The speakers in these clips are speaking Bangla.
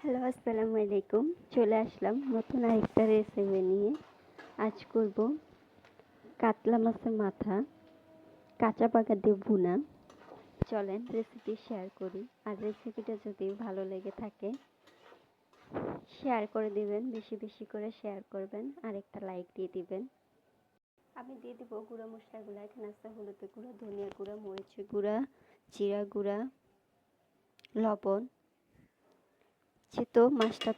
হ্যালো, আসসালামু আলাইকুম। চলে আসলাম নতুন আরেকটা রেসিপি নিয়ে। আজ করব কাতলা মাছের মাথা কাঁচা পাকা দিয়ে ভুনা। চলেন রেসিপি শেয়ার করি। আর রেসিপিটা যদি ভালো লেগে থাকে শেয়ার করে দিবেন, বেশি বেশি করে শেয়ার করবেন আর একটা লাইক দিয়ে দিবেন। আমি দিয়ে দিব গুঁড়া মশলাগুলো। এখানে আছে হলুদের গুঁড়া, ধনিয়া গুঁড়া, মরিচের গুঁড়া, জিরা গুঁড়া, লবণ। যেহেতু মাছটা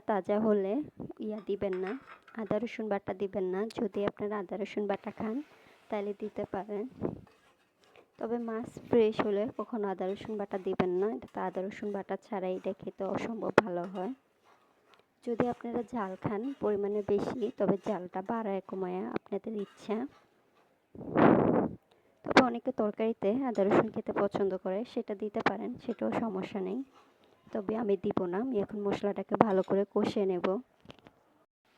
তাজা হলে দিবেন না, আদা রসুন বাটা দিবেন না। যদি আপনারা আদা রসুন বাটা খান তাহলে দিতে পারেন, তবে মাছ ফ্রেশ হলে কখনো আদা রসুন বাটা দিবেন না। এটা আদা রসুন বাটা ছাড়াই এটা খেতে অসম্ভব ভালো হয়। যদি আপনারা ঝাল খান পরিমাণে বেশি, তবে ঝালটা বাড়ায় কমায় আপনাদের ইচ্ছা। তবে অনেকে তরকারিতে আদা রসুন খেতে পছন্দ করে, সেটা দিতে পারেন, সেটাও সমস্যা নেই। তবে আমি দিব না। আমি এখন মশলাটাকে ভালো করে কষিয়ে নেব।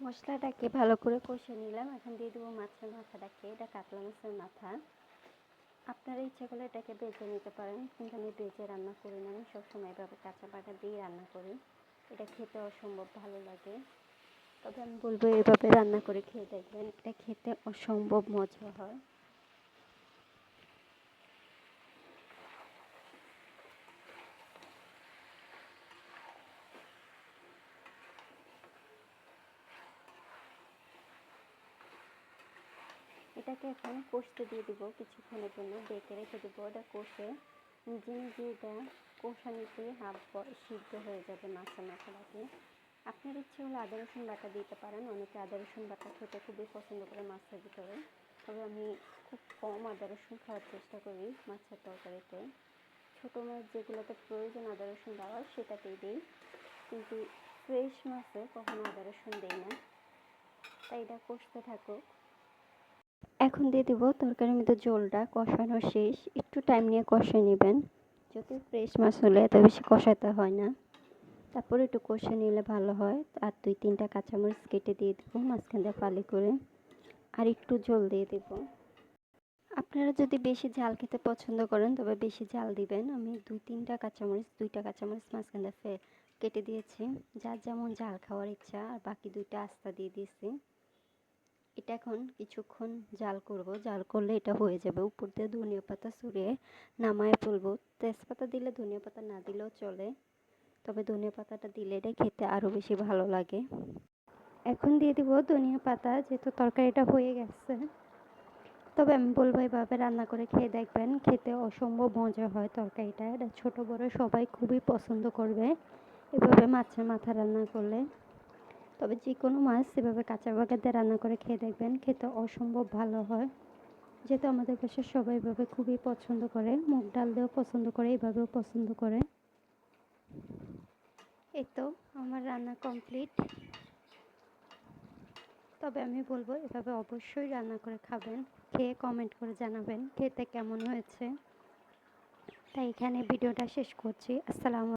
মশলাটাকে ভালো করে কষিয়ে নিলাম। এখন দিয়ে দেবো মাছের মাথাটাকে। এটা কাতলা মাছের মাথা। আপনারা ইচ্ছা করলে এটাকে ভেজে নিতে পারেন, কিন্তু আমি ভেজে রান্না করি না। আমি সবসময় এভাবে কাঁচা পাটা দিয়ে রান্না করি। এটা খেতে অসম্ভব ভালো লাগে। তবে আমি বলবো এভাবে রান্না করে খেয়ে দেখবেন, এটা খেতে অসম্ভব মজা হয়। এটাকে এখন কষতে দিয়ে দিব কিছুক্ষণের জন্য, ডেকে রেখে দেবো। এটা কষে নিজে নিজে এটা কষানিতে হাফ সিদ্ধ হয়ে যাবে মাছের মাথাটাকে। আপনার ইচ্ছে হলে আদা রসুন বাটা দিতে পারেন। অনেকে আদা রসুন বাটা খেতে খুবই পছন্দ করে মাছের ভিতরে, তবে আমি খুব কম আদা রসুন খাওয়ার চেষ্টা করি মাছের তরকারিতে। ছোটো মাছ যেগুলোতে প্রয়োজন আদা রসুন দেওয়ার সেটাতেই দিই, কিন্তু ফ্রেশ মাছে কখনো আদা রসুন দিই না। তাই এটা কষতে থাকুক। এখন দিয়ে দিব তরকারির মধ্যে ঝোলটা। কষানো শেষ, একটু টাইম নিয়ে কষিয়ে নেবেন। যদি ফ্রেশ মাছ হলে এত বেশি কষাতে হয় না, তারপরে একটু কষে নিলে ভালো হয়। আর 2-3টা কাঁচামরিচ কেটে দিয়ে দেবো মাঝখান দিয়ে ফালি করে, আর একটু ঝোল দিয়ে দেব। আপনারা যদি বেশি ঝাল খেতে পছন্দ করেন তবে বেশি ঝাল দিবেন। আমি 2-3টা কাঁচামরিচ, 2টা কাঁচামরিচ মাঝখান দিয়ে কেটে দিয়েছি। যার যেমন ঝাল খাওয়ার ইচ্ছা, আর বাকি 2টা আস্তা দিয়ে দিয়েছি। এটা এখন কিছুক্ষণ জাল করব। জাল করলে এটা হয়ে যাবে। উপর দিয়ে ধনিয়া পাতা ছড়িয়ে নামায় ফেলবো। তেজপাতা দিলে ধনিয়া পাতা না দিলেও চলে, তবে ধনিয়া পাতাটা দিলে এটা খেতে আরও বেশি ভালো লাগে। এখন দিয়ে দিব ধনিয়া পাতা, যেহেতু তরকারিটা হয়ে গেছে। তবে আমি বলবো এভাবে রান্না করে খেয়ে দেখবেন, খেতে অসম্ভব মজা হয় তরকারিটা। এটা ছোটো বড়ো সবাই খুবই পছন্দ করবে এভাবে মাছের মাথা রান্না করলে। তবে যে কোনো মাছ এভাবে কাঁচা পাকাতে রান্না করে খেয়ে দেখবেন, খেতে অসম্ভব ভালো হয়। যেহেতু আমাদের বাসার সবাই এভাবে খুবই পছন্দ করে, মুগ ডাল দিয়েও পছন্দ করে, এভাবেও পছন্দ করে। এই তো আমার রান্না কমপ্লিট। তবে আমি বলবো এভাবে অবশ্যই রান্না করে খাবেন, খেয়ে কমেন্ট করে জানাবেন খেতে কেমন হয়েছে। তাই এখানে ভিডিওটা শেষ করছি। আসসালামু